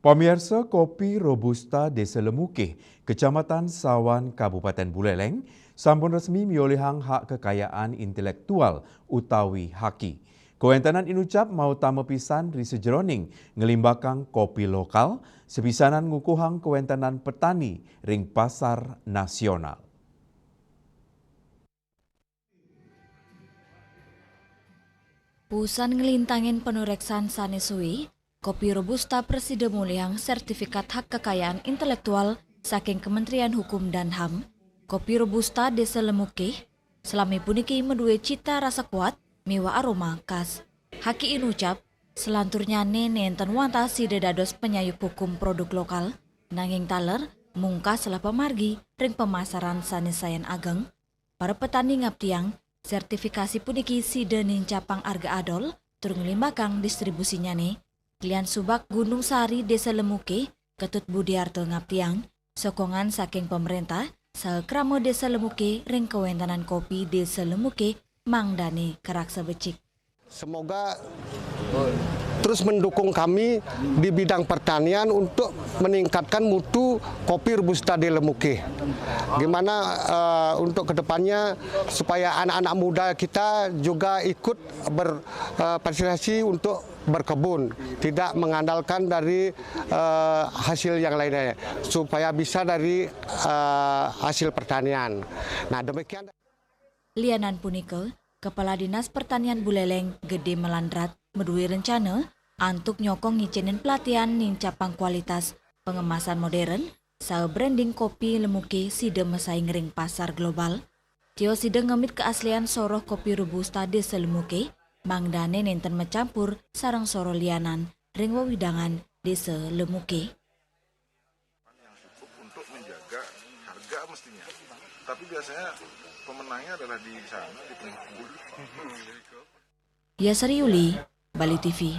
Pemirsa, kopi Robusta Desa Lemukeh, Kecamatan Sawan, Kabupaten Buleleng, sampun resmi miolehang hak kekayaan intelektual utawi haki. Kewentanan inucap mau tame pisan risi jeroning ngelimbakang kopi lokal, sepisanan ngukuhang kewentanan petani ring pasar nasional. Pusan ngelintangin penureksan sanesui, kopi Robusta Presiden Muliang sertifikat hak kekayaan intelektual saking Kementerian Hukum dan HAM, kopi Robusta Desa Lemukeh, selami puniki medue cita rasa kuat, miwa aroma khas. Haki inucap, selanturnya nenten wanta si dedados penyayuk hukum produk lokal, nanging taler, mungka salah pemargi, ring pemasaran sanesayan ageng, para petani ngaptiang, sertifikasi puniki sida nincapang arga adol, turung limbakang distribusinya nih. Klian Subak Gunung Sari Desa Lemukeh, Ketut Budiarto ngaptiang, sokongan saking pemerintah, sakramo Desa Lemukeh ring kewentanan kopi Desa Lemukeh, mangdane keraksa becik. Semoga terus mendukung kami di bidang pertanian untuk meningkatkan mutu kopi Robusta di Lemukeh. Gimana untuk kedepannya supaya anak-anak muda kita juga ikut berpartisipasi untuk berkebun, tidak mengandalkan dari hasil yang lainnya, supaya bisa dari hasil pertanian. Nah, demikian. Lianan punike, Kepala Dinas Pertanian Buleleng Gede Melandrat medui rencana antuk nyokong ngicinin pelatihan nincapang kualitas pengemasan modern sa branding kopi Lemukeh sida mesaing ring pasar global. Tio sida ngemit keaslian soroh kopi Robusta Desa Lemukeh, mangdane nenten mencampur sarang soro lianan ring wewidangan Desa Lemukeh. Yang cukup untuk menjaga harga mestinya, tapi biasanya pemenangnya adalah di sana, di penghulu. Yasari Yuli, Bali TV.